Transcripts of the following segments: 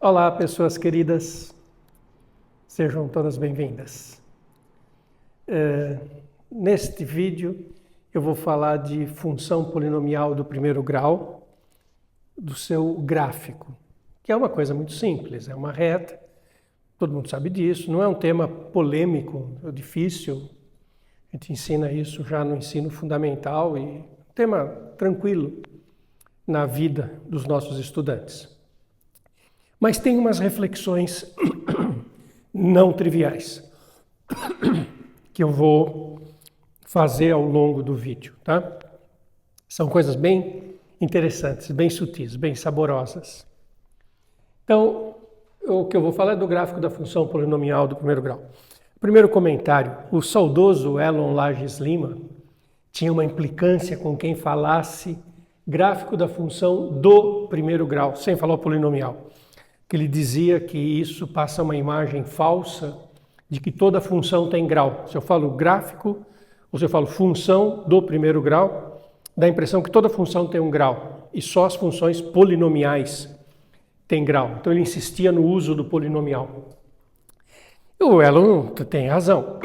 Olá, pessoas queridas, sejam todas bem-vindas. Neste vídeo eu vou falar de função polinomial do primeiro grau, do seu gráfico, que é uma coisa muito simples, é uma reta, todo mundo sabe disso, não é um tema polêmico ou difícil, a gente ensina isso já no ensino fundamental e um tema tranquilo na vida dos nossos estudantes. Mas tem umas reflexões não triviais que eu vou fazer ao longo do vídeo, tá? São coisas bem interessantes, bem sutis, bem saborosas. Então, o que eu vou falar é do gráfico da função polinomial do primeiro grau. Primeiro comentário, o saudoso Elon Lages Lima tinha uma implicância com quem falasse gráfico da função do primeiro grau, sem falar o polinomial. Que ele dizia que isso passa uma imagem falsa de que toda função tem grau. Se eu falo gráfico, ou se eu falo função do primeiro grau, dá a impressão que toda função tem um grau, e só as funções polinomiais têm grau. Então ele insistia no uso do polinomial. E o Elon tem razão,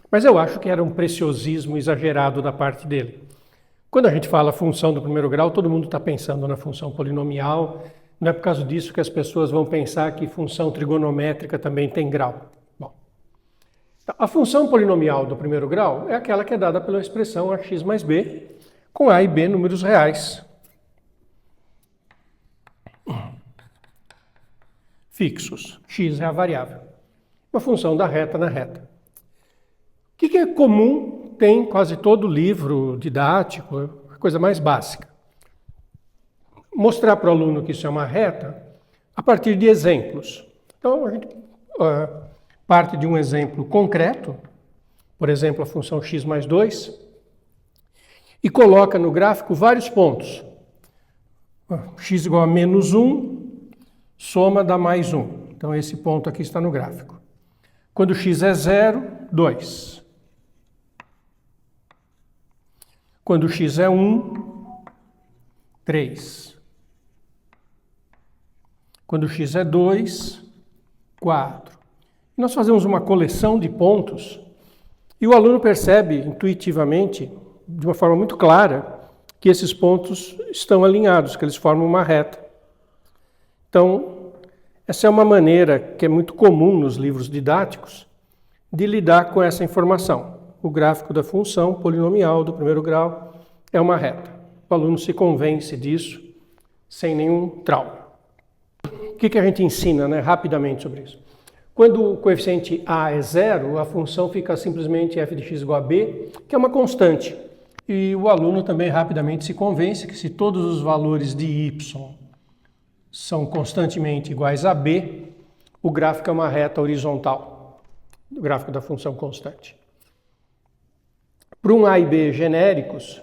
mas eu acho que era um preciosismo exagerado da parte dele. Quando a gente fala função do primeiro grau, todo mundo está pensando na função polinomial. Não é por causa disso que as pessoas vão pensar que função trigonométrica também tem grau. Bom, a função polinomial do primeiro grau é aquela que é dada pela expressão ax mais b, com a e b números reais fixos. X é a variável. Uma função da reta na reta. O que é comum, tem quase todo livro didático, a coisa mais básica. Mostrar para o aluno que isso é uma reta a partir de exemplos. Então, a gente parte de um exemplo concreto, por exemplo, a função x mais 2, e coloca no gráfico vários pontos. X igual a menos 1, soma dá mais 1. Então, esse ponto aqui está no gráfico. Quando x é 0, 2. Quando x é 1, 3. Quando x é 2, 4. Nós fazemos uma coleção de pontos e o aluno percebe intuitivamente, de uma forma muito clara, que esses pontos estão alinhados, que eles formam uma reta. Então, essa é uma maneira que é muito comum nos livros didáticos de lidar com essa informação. O gráfico da função polinomial do primeiro grau é uma reta. O aluno se convence disso sem nenhum trauma. O que a gente ensina, rapidamente sobre isso? Quando o coeficiente a é zero, a função fica simplesmente f de x igual a b, que é uma constante. E o aluno também rapidamente se convence que se todos os valores de y são constantemente iguais a b, o gráfico é uma reta horizontal, o gráfico da função constante. Para um a e b genéricos,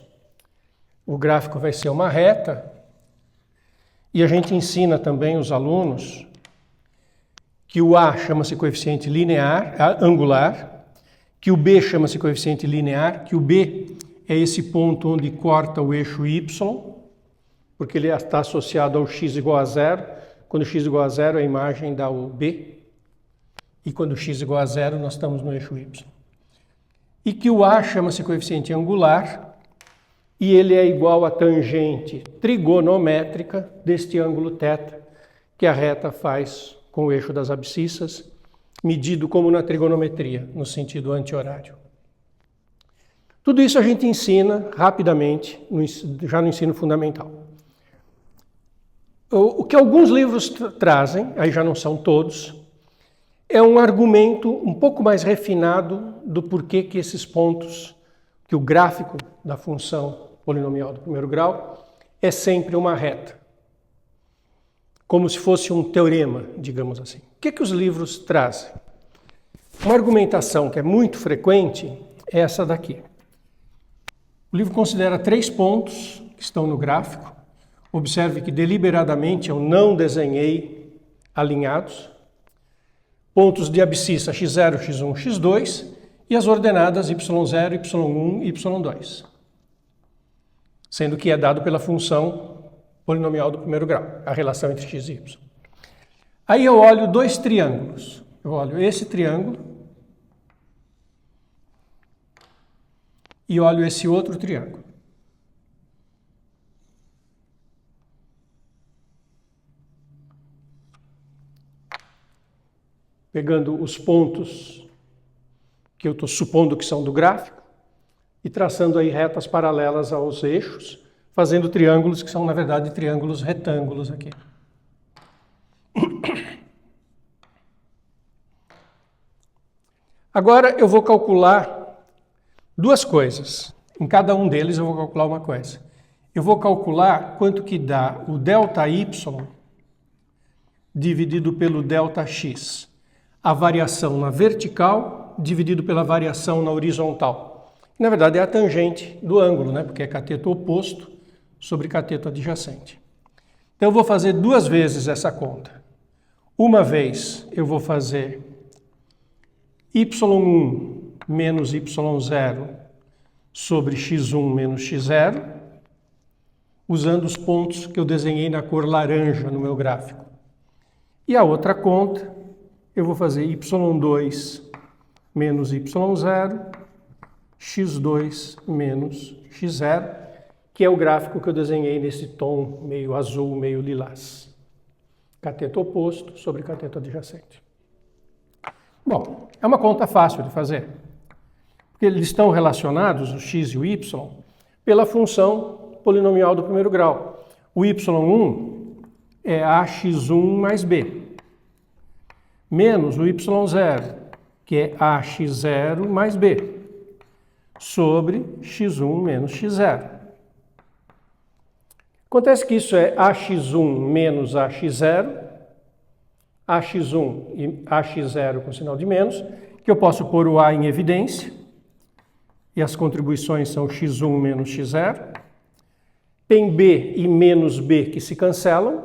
o gráfico vai ser uma reta. E a gente ensina também os alunos que o A chama-se coeficiente linear, angular, que o B chama-se coeficiente linear, que o B é esse ponto onde corta o eixo Y, porque ele está associado ao x igual a 0. Quando x igual a 0, a imagem dá o B. E quando x igual a 0, nós estamos no eixo Y. E que o A chama-se coeficiente angular, e ele é igual à tangente trigonométrica deste ângulo θ, que a reta faz com o eixo das abscissas, medido como na trigonometria, no sentido anti-horário. Tudo isso a gente ensina rapidamente, já no ensino fundamental. O que alguns livros trazem, aí já não são todos, é um argumento um pouco mais refinado do porquê que esses pontos, que o gráfico da função polinomial do primeiro grau é sempre uma reta. Como se fosse um teorema, digamos assim. O que os livros trazem? Uma argumentação que é muito frequente é essa daqui. O livro considera 3 pontos que estão no gráfico. Observe que deliberadamente eu não desenhei alinhados. Pontos de abscissa x0, x1, x2 e as ordenadas y0, y1 e y2. Sendo que é dado pela função polinomial do primeiro grau, a relação entre x e y. Aí eu olho dois triângulos. Eu olho esse triângulo e olho esse outro triângulo. Pegando os pontos que eu estou supondo que são do gráfico e traçando aí retas paralelas aos eixos, fazendo triângulos que são, na verdade, triângulos retângulos aqui. Agora eu vou calcular duas coisas. Em cada um deles eu vou calcular uma coisa. Eu vou calcular quanto que dá o ΔY dividido pelo ΔX. A variação na vertical dividido pela variação na horizontal. Na verdade é a tangente do ângulo, né? Porque é cateto oposto sobre cateto adjacente. Então eu vou fazer duas vezes essa conta. Uma vez eu vou fazer y1 menos y0 sobre x1 menos x0, usando os pontos que eu desenhei na cor laranja no meu gráfico. E a outra conta, eu vou fazer y2 menos y0, x2 menos x0, que é o gráfico que eu desenhei nesse tom meio azul, meio lilás. Cateto oposto sobre cateto adjacente. Bom, é uma conta fácil de fazer, porque eles estão relacionados, o x e o y, pela função polinomial do primeiro grau. O y1 é ax1 mais b, menos o y0, que é ax0 mais b, sobre x1 menos x0. Acontece que isso é ax1 menos ax0, ax1 e ax0 com sinal de menos, que eu posso pôr o a em evidência, e as contribuições são x1 menos x0. Tem b e menos b que se cancelam,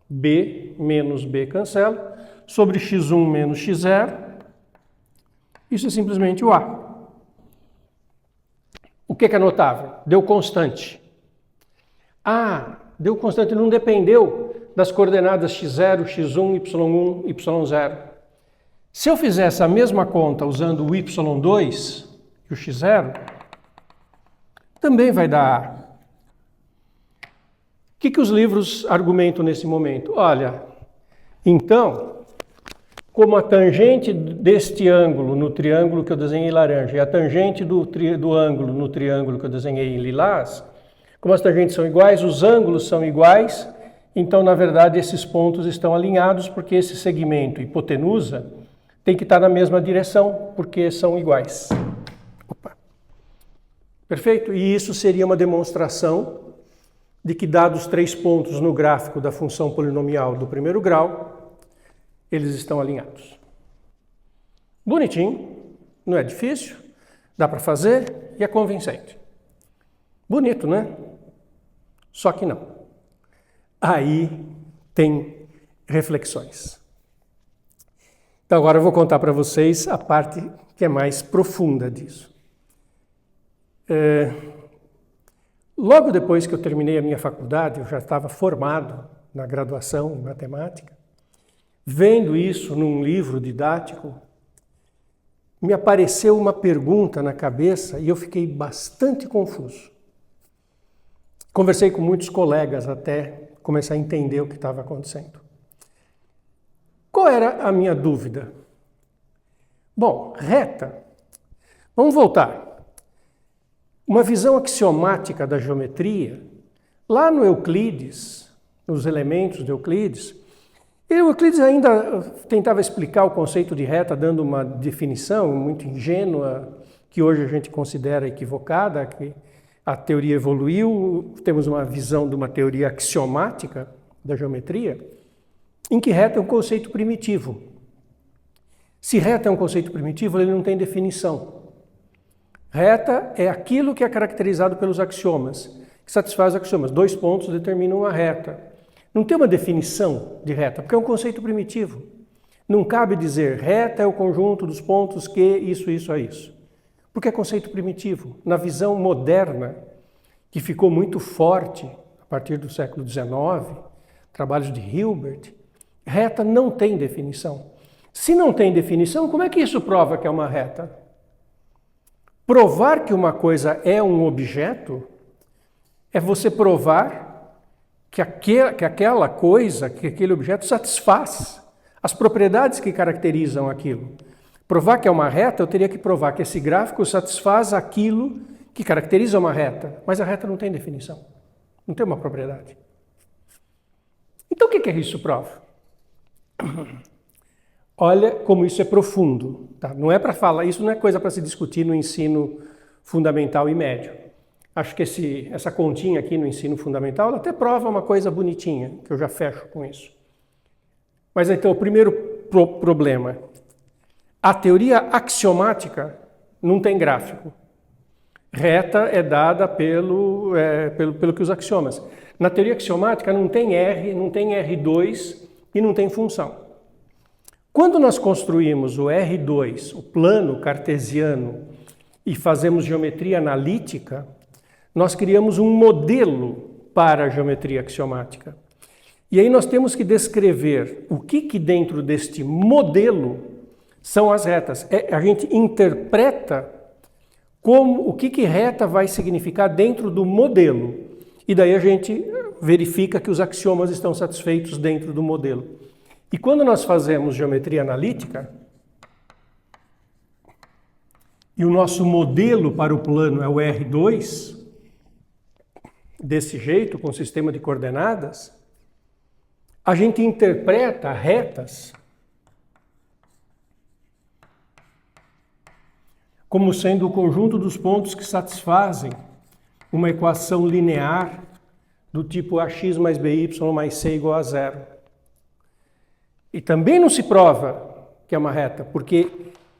b menos b cancela, sobre x1 menos x0, isso é simplesmente o a. O que é notável? Deu constante. Ah, deu constante, não dependeu das coordenadas x0, x1, y1, y0. Se eu fizer essa mesma conta usando o y2 e o x0, também vai dar A. O que os livros argumentam nesse momento? Olha, então, como a tangente deste ângulo no triângulo que eu desenhei em laranja e a tangente do ângulo no triângulo que eu desenhei em lilás, como as tangentes são iguais, os ângulos são iguais, então, na verdade, esses pontos estão alinhados porque esse segmento hipotenusa tem que estar na mesma direção, porque são iguais. Opa. Perfeito? E isso seria uma demonstração de que, dados 3 pontos no gráfico da função polinomial do primeiro grau, eles estão alinhados. Bonitinho, não é difícil, dá para fazer e é convincente. Bonito, né? Só que não. Aí tem reflexões. Então agora eu vou contar para vocês a parte que é mais profunda disso. Logo depois que eu terminei a minha faculdade, eu já estava formado na graduação em matemática. Vendo isso num livro didático, me apareceu uma pergunta na cabeça e eu fiquei bastante confuso. Conversei com muitos colegas até começar a entender o que estava acontecendo. Qual era a minha dúvida? Bom, reta. Vamos voltar. Uma visão axiomática da geometria, lá no Euclides, nos elementos de Euclides, Euclides ainda tentava explicar o conceito de reta dando uma definição muito ingênua, que hoje a gente considera equivocada, que a teoria evoluiu, temos uma visão de uma teoria axiomática da geometria, em que reta é um conceito primitivo. Se reta é um conceito primitivo, ele não tem definição. Reta é aquilo que é caracterizado pelos axiomas, que satisfaz os axiomas. 2 pontos determinam uma reta. Não tem uma definição de reta, porque é um conceito primitivo. Não cabe dizer reta é o conjunto dos pontos que isso a isso. Porque é conceito primitivo. Na visão moderna, que ficou muito forte a partir do século XIX, trabalhos de Hilbert, Reta não tem definição. Se não tem definição, como é que isso prova que é uma reta? Provar que uma coisa é um objeto é você provar que aquela coisa, que aquele objeto satisfaz as propriedades que caracterizam aquilo. Provar que é uma reta, eu teria que provar que esse gráfico satisfaz aquilo que caracteriza uma reta, mas a reta não tem definição, não tem uma propriedade. Então o que isso prova? Olha como isso é profundo, tá? Não é para falar, isso não é coisa para se discutir no ensino fundamental e médio. Acho que essa continha aqui no ensino fundamental ela até prova uma coisa bonitinha, que eu já fecho com isso. Mas então o primeiro problema, a teoria axiomática não tem gráfico. Reta é dada pelo que os axiomas. Na teoria axiomática não tem R, não tem R2 e não tem função. Quando nós construímos o R2, o plano cartesiano, e fazemos geometria analítica, nós criamos um modelo para a geometria axiomática. E aí nós temos que descrever o que dentro deste modelo são as retas. A gente interpreta o que reta vai significar dentro do modelo. E daí a gente verifica que os axiomas estão satisfeitos dentro do modelo. E quando nós fazemos geometria analítica, e o nosso modelo para o plano é o R2, desse jeito, com sistema de coordenadas, a gente interpreta retas como sendo o conjunto dos pontos que satisfazem uma equação linear do tipo ax mais by mais c igual a zero. E também não se prova que é uma reta, porque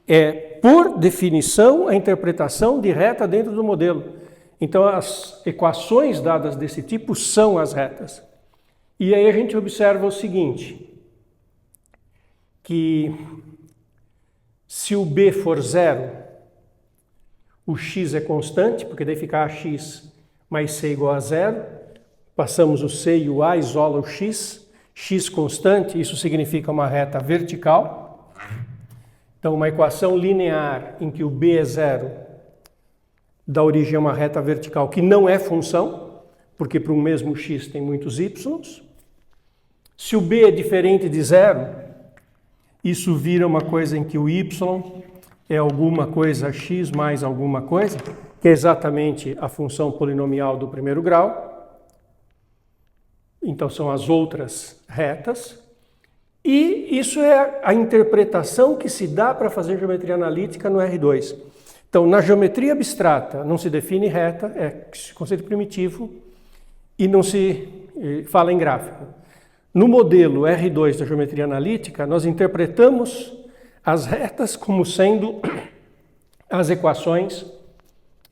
é, por definição, a interpretação de reta dentro do modelo. Então, as equações dadas desse tipo são as retas. E aí a gente observa o seguinte, que se o b for zero, o x é constante, porque daí fica ax mais c igual a zero, passamos o c e o a, isola o x constante, isso significa uma reta vertical. Então, uma equação linear em que o b é zero dá origem a uma reta vertical que não é função, porque para um mesmo x tem muitos y. Se o b é diferente de zero, isso vira uma coisa em que o y é alguma coisa x mais alguma coisa, que é exatamente a função polinomial do primeiro grau. Então, são as outras retas. E isso é a interpretação que se dá para fazer geometria analítica no R2. Então, na geometria abstrata não se define reta, é conceito primitivo, e não se fala em gráfico. No modelo R2 da geometria analítica, nós interpretamos as retas como sendo as equações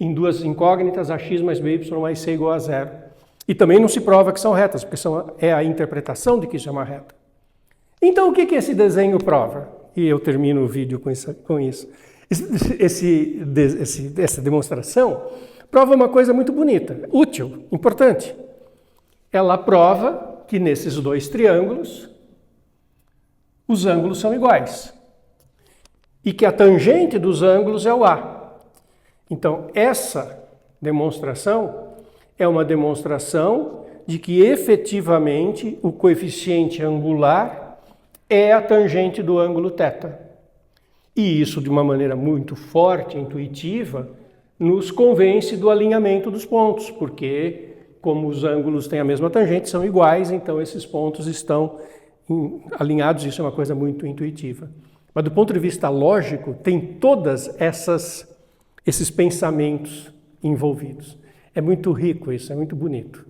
em duas incógnitas, ax mais by mais c igual a zero. E também não se prova que são retas, porque é a interpretação de que isso é uma reta. Então, o que esse desenho prova? E eu termino o vídeo com isso. Essa demonstração prova uma coisa muito bonita, útil, importante. Ela prova que nesses dois triângulos, os ângulos são iguais. E que a tangente dos ângulos é o A. Então, essa demonstração é uma demonstração de que efetivamente o coeficiente angular é a tangente do ângulo θ. E isso, de uma maneira muito forte, intuitiva, nos convence do alinhamento dos pontos, porque, como os ângulos têm a mesma tangente, são iguais, então esses pontos estão alinhados, isso é uma coisa muito intuitiva. Mas do ponto de vista lógico, tem todas esses pensamentos envolvidos. É muito rico isso, é muito bonito.